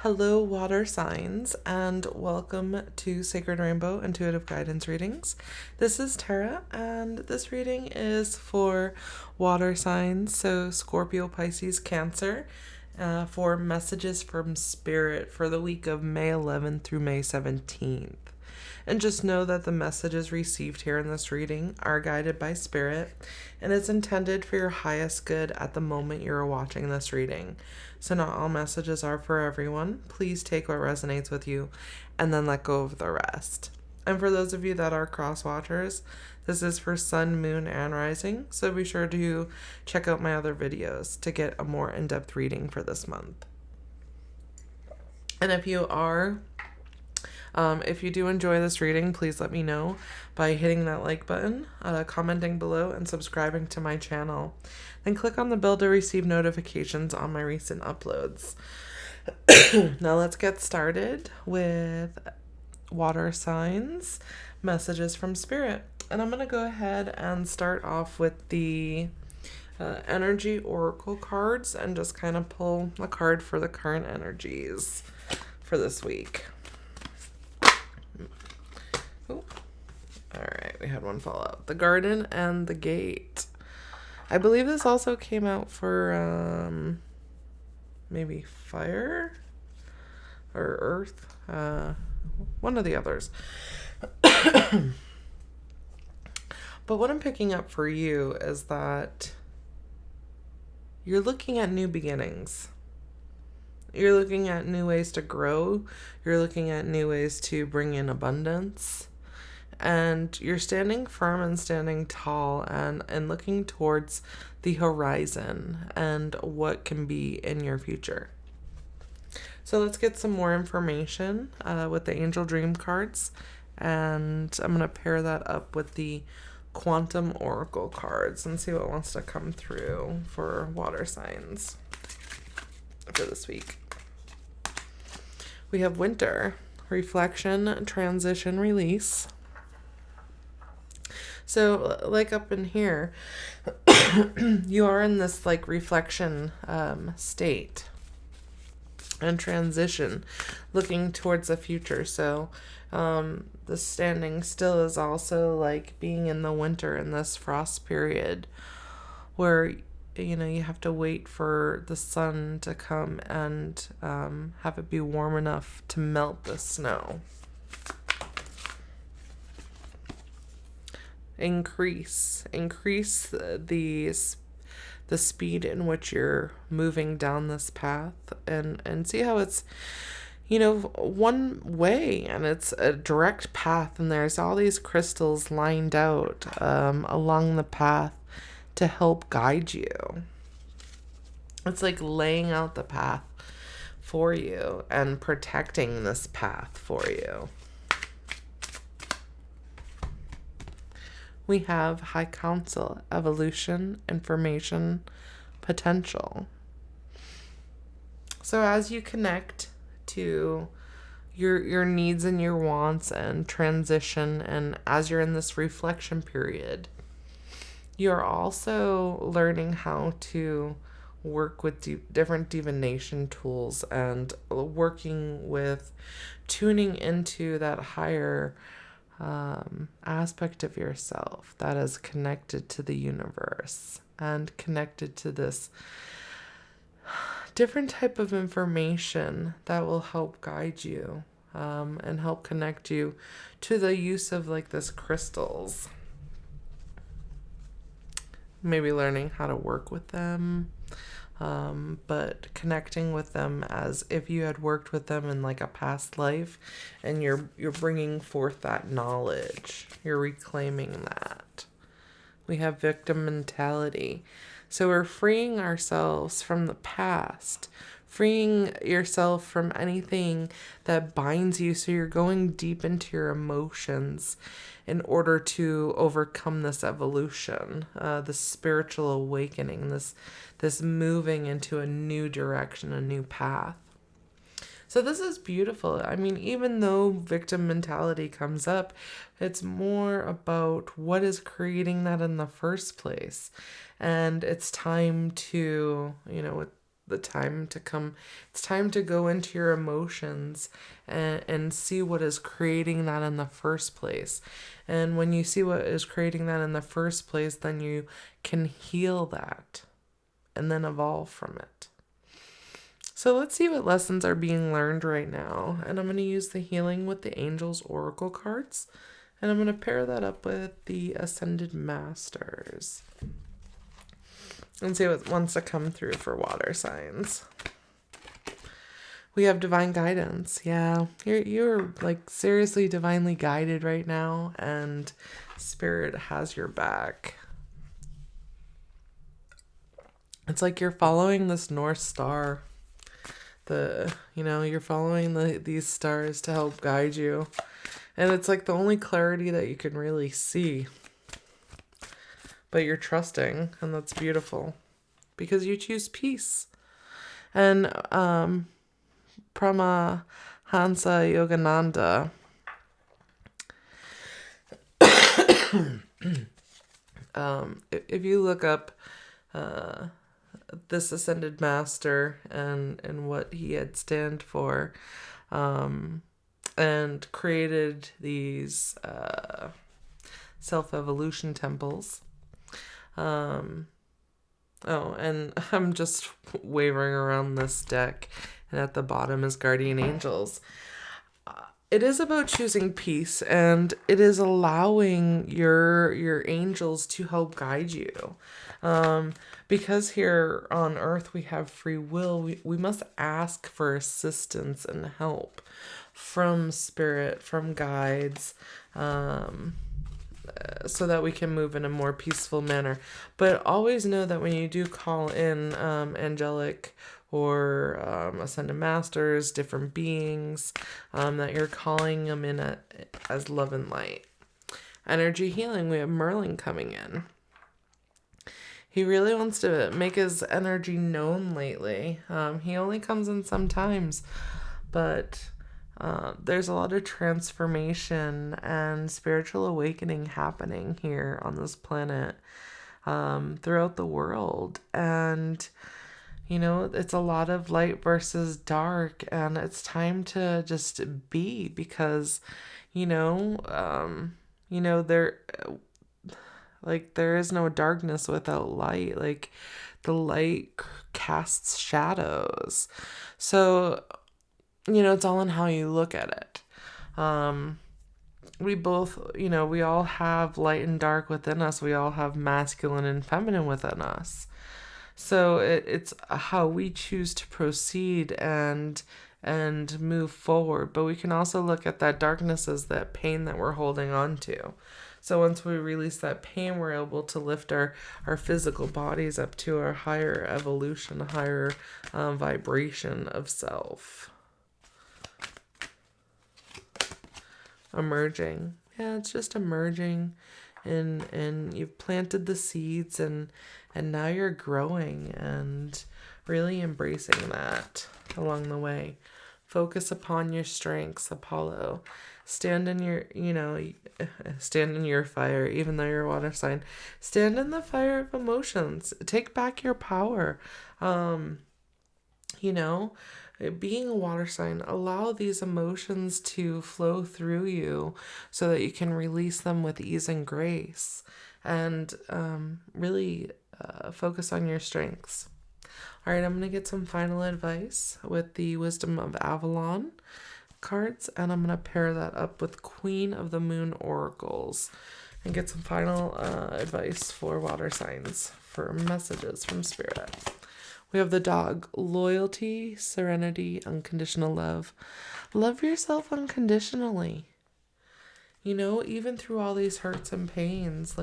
Hello, water signs, and welcome to Sacred Rainbow Intuitive Guidance Readings. This is Tara, and this reading is for water signs, so Scorpio, Pisces, Cancer, for messages from Spirit for the week of May 11th through May 17th. And just know that the messages received here in this reading are guided by Spirit and it's intended for your highest good at the moment you're watching this reading. So not all messages are for everyone. Please take what resonates with you and then let go of the rest. And for those of you that are cross watchers, this is for sun, moon, and rising. So be sure to check out my other videos to get a more in-depth reading for this month. And if you do enjoy this reading, please let me know by hitting that like button, commenting below, and subscribing to my channel. Then click on the bell to receive notifications on my recent uploads. Now let's get started with water signs, messages from Spirit. And I'm going to go ahead and start off with the energy oracle cards and just kind of pull a card for the current energies for this week. Ooh. All right, we had one fall out. The Garden and the Gate. I believe this also came out for maybe Fire or Earth. One of the others. But what I'm picking up for you is that you're looking at new beginnings. You're looking at new ways to grow. You're looking at new ways to bring in abundance. And you're standing firm and standing tall and looking towards the horizon and what can be in your future. So let's get some more information with the Angel Dream cards. And I'm going to pair that up with the Quantum Oracle cards and see what wants to come through for water signs for this week. We have Winter, Reflection, Transition, Release. So like up in here, you are in this like reflection state and transition, looking towards the future. So the standing still is also like being in the winter in this frost period where you have to wait for the sun to come and have it be warm enough to melt the snow. Increase the speed in which you're moving down this path and see how it's one way and it's a direct path and there's all these crystals lined out along the path to help guide you. It's like laying out the path for you and protecting this path for you. We have High Council, Evolution, Information, Potential. So as you connect to your needs and your wants and transition, and as you're in this reflection period, you're also learning how to work with different divination tools and working with tuning into that higher aspect of yourself that is connected to the universe and connected to this different type of information that will help guide you and help connect you to the use of like this crystals. Maybe learning how to work with them, but connecting with them as if you had worked with them in like a past life, and you're bringing forth that knowledge. You're reclaiming that. We have victim mentality. So we're freeing ourselves from the past, freeing yourself from anything that binds you. So you're going deep into your emotions in order to overcome this evolution, this spiritual awakening, this moving into a new direction, a new path. So this is beautiful. I mean, even though victim mentality comes up, it's more about what is creating that in the first place. And it's time to, the time to come. It's time to go into your emotions and see what is creating that in the first place. And when you see what is creating that in the first place, then you can heal that and then evolve from it. So let's see what lessons are being learned right now. And I'm going to use the Healing with the Angels Oracle cards. And I'm going to pair that up with the Ascended Masters. And see what wants to come through for water signs. We have divine guidance. Yeah, you're like seriously divinely guided right now, and Spirit has your back. It's like you're following this North Star. You're following these stars to help guide you. And it's like the only clarity that you can really see. But you're trusting, and that's beautiful. Because you choose peace. And Paramahansa Yogananda if you look up this Ascended Master and what he had stand for, and created these self-evolution temples. And I'm just wavering around this deck, and at the bottom is Guardian Angels. It is about choosing peace, and it is allowing your angels to help guide you. Because here on Earth we have free will, we must ask for assistance and help from Spirit, from guides, so that we can move in a more peaceful manner. But always know that when you do call in angelic or Ascended Masters, different beings, that you're calling them in as love and light. Energy healing, we have Merlin coming in. He really wants to make his energy known lately. He only comes in sometimes, but there's a lot of transformation and spiritual awakening happening here on this planet, throughout the world. And, it's a lot of light versus dark, and it's time to just be, because, there is no darkness without light. Like, the light casts shadows. So, it's all in how you look at it. We both, we all have light and dark within us. We all have masculine and feminine within us. So it's how we choose to proceed and move forward. But we can also look at that darkness as that pain that we're holding on to. So once we release that pain, we're able to lift our physical bodies up to our higher evolution, higher vibration of self. Emerging. Yeah, it's just emerging, and you've planted the seeds, and now you're growing and really embracing that along the way. Focus upon your strengths, Apollo. Stand in your fire, even though you're a water sign. Stand in the fire of emotions. Take back your power. Being a water sign, allow these emotions to flow through you so that you can release them with ease and grace, and really focus on your strengths. All right, I'm going to get some final advice with the Wisdom of Avalon cards, and I'm going to pair that up with Queen of the Moon oracles and get some final advice for water signs for messages from Spirit. We have the Dog. Loyalty, serenity, unconditional love. Love yourself unconditionally. Even through all these hurts and pains,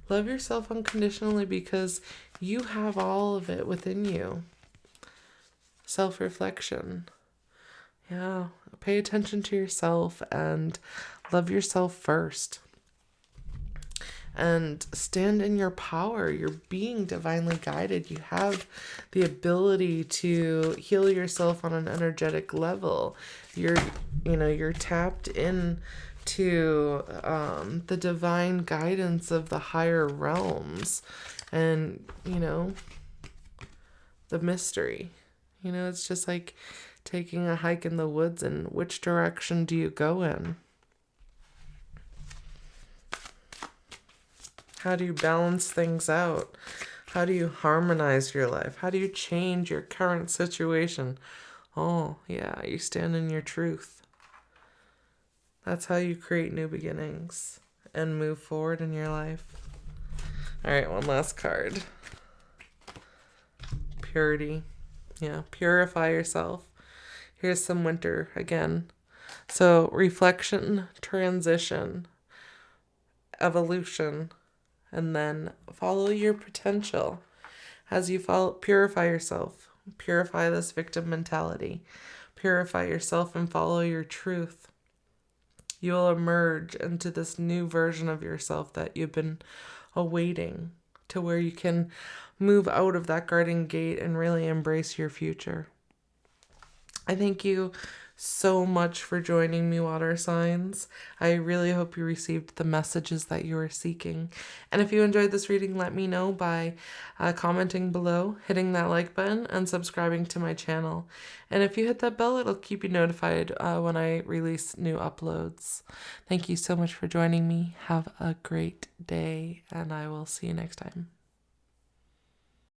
love yourself unconditionally, because you have all of it within you. Self-reflection. Yeah, pay attention to yourself and love yourself first. And stand in your power. You're being divinely guided. You have the ability to heal yourself on an energetic level. You're tapped in to the divine guidance of the higher realms. And, the mystery. You know, it's just like taking a hike in the woods, and which direction do you go in? How do you balance things out? How do you harmonize your life? How do you change your current situation? Oh, yeah, you stand in your truth. That's how you create new beginnings and move forward in your life. All right, one last card. Purity. Yeah, purify yourself. Here's some winter again. So reflection, transition, evolution, and then follow your potential. As you purify yourself, purify this victim mentality, purify yourself and follow your truth. You will emerge into this new version of yourself that you've been awaiting, to where you can move out of that garden gate and really embrace your future. I thank you so much for joining me, water signs. I really hope you received the messages that you were seeking. And if you enjoyed this reading, let me know by commenting below, hitting that like button, and subscribing to my channel. And if you hit that bell, it'll keep you notified when I release new uploads. Thank you so much for joining me. Have a great day, and I will see you next time.